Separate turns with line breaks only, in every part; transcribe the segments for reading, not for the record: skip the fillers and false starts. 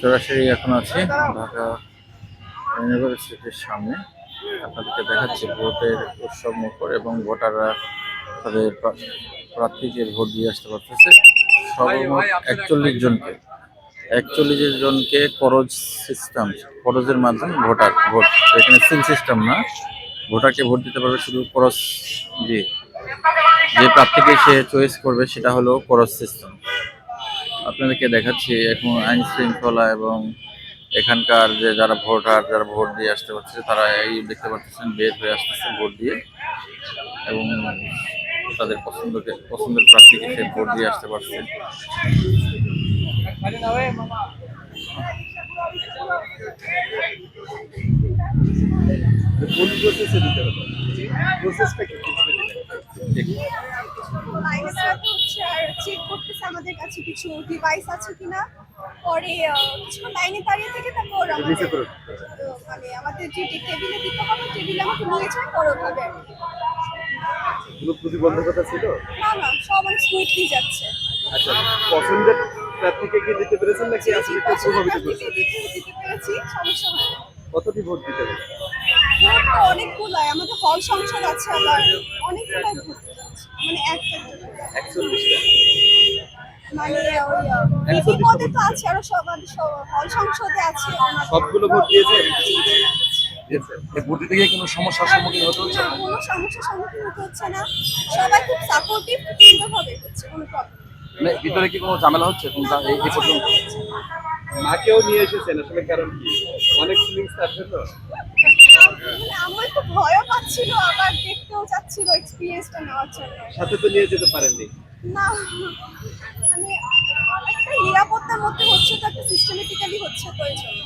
সরাসরি এখন আছি ঢাকা ইউনিভার্সিটির সামনে। আপনাদেরকে দেখাচ্ছি ভোটের উৎসব মুখর এবং ভোটাররা তাদের প্রার্থীকে ভোট দিয়ে আসতে পারতেছে। সর্বমোট 41 জনকে করজ সিস্টেম, করজের মাধ্যমে ভোট, এখানে সিল সিস্টেম না, ভোটারকে ভোট দিতে পারবে শুধু করজ দিয়ে। যে প্রার্থীকে সে চয়েস করবে সেটা হলো করজ সিস্টেম। আপনাদেরকে দেখাচ্ছি এখন আইন শৃঙ্খলা এবং এখানকার যে যারা ভোট দিয়ে আসতে পারছে তারা এই দেখতে পাচ্ছেন বের হয়ে আসতেছে ভোট দিয়ে, এবং তাদের পছন্দের প্রার্থীকে সে ভোট দিয়ে আসতে পারছে।
চেক করতেছে আমাদের কাছে কিছু ডিভাইস আছে কিনা, পরে কিছু লাইনে দাঁড়িয়ে থেকে তারপর মানে আমাদের যে টেবিলে দিতে হবে টেবিলে আমাকে নিয়ে যায় পরে ওভাবে আর কি।
কোনো প্রতিবন্ধকতা ছিল
না না, সব অনেক স্মুথলি যাচ্ছে।
আচ্ছা, পছন্দের প্রার্থীকে কি দিতে পেরেছেন নাকি আসলে কেউ প্রভাবিত করছে?
দিতে পেরেছি, সমস্যা হয়।
কতটি ভোট দিতে হবে?
ভোট তো অনেকগুলো, আমাদের হল সংসদ আছে, আবার অনেকগুলো ভোট দিতে হচ্ছে। মানে একটা
41টা।
মানে ওই বিপি পদে তো আছে, আরো সব হল সংসদে আছে।
সবগুলো ভোট দিয়েছেন?
এই ভোট দিতে গিয়ে কোনো সমস্যার সম্মুখীন হতে হচ্ছে?
না, কোনো সমস্যার সম্মুখীন হতে হচ্ছে না, সবাই খুব সাপোর্টিভ, সুন্দরভাবে হচ্ছে, কোনো প্রবলেম
মানে ভিতরে কি কোনো ঝামেলা হচ্ছে এই পর্যন্ত?
মাকেও নিয়ে এসেছেন, আসলে কারণ কি? অনেক ফিলিংস তার জন্য।
আমার একটু ভয়ও পাচ্ছিল, আবার দেখতেও চাচ্ছিল এক্সপিরিয়েন্সটা নেওয়ার জন্য।
সাথে তো নিয়ে যেতে পারেননি?
না, মানে একটা নিরাপত্তার মধ্যে হচ্ছে, তো একটা সিস্টেমেটিক্যালি হচ্ছে, তো এই জন্য।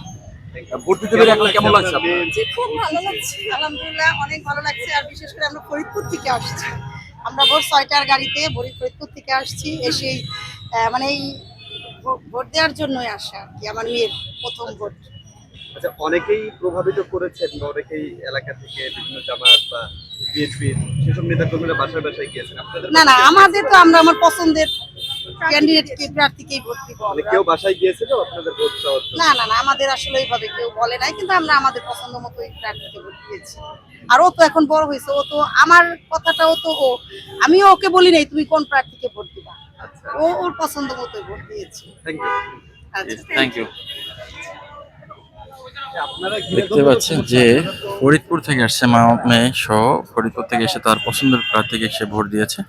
ভোট দিতে পেরে এখন কেমন লাগছে আপনার?
জি, খুব ভালো লাগছে।
আলহামদুলিল্লাহ, অনেক ভালো লাগছে। আর বিশেষ করে আমরা ফরিদপুর থেকে আসছি, আমরা ভোর 6টার গাড়িতে ফরিদপুর থেকে আসছি। এসেই মানে এই ভোট দেওয়ার জন্যই আসা আর কি, আমার মেয়ের প্রথম ভোট।
আচ্ছা, অনেকেই প্রভাবিত করেছেন বা অনেকেই এলাকা থেকে বিভিন্ন জামাত বা বিএনপি সেসব নেতা কর্মীরা বাসায় বাসায় গিয়েছেন, আপনাদের
না না, আমাদের তো আমরা আমার পছন্দের ক্যান্ডিডেটকে প্রার্থীকেই ভোট দিব।
মানে কেউ বাসায় গিয়েছিল আপনাদের ভোট চাওয়ার জন্য?
না না না, আমাদের আসলে এইভাবে কেউ বলে নাই, কিন্তু আমরা আমাদের পছন্দ মতো এই প্রার্থীকে ভোট দিয়েছি। আর ও তো এখন বড় হয়েছে, ও তো আমার কথাটাও তো আমিও ওকে বলি নাই তুমি কোন প্রার্থীকে ভোট দিবা,
আচ্ছা,
ও ওর পছন্দ মতো ভোট দিয়েছে।
Thank you.
আচ্ছা,
থ্যাংক ইউ।
আপনারা
দেখতে পাচ্ছেন যে ফরিদপুর থেকে আসছে মা মেয়ে সহ, ফরিদপুর থেকে এসে তার পছন্দের প্রার্থীকে সে ভোট দিয়েছে।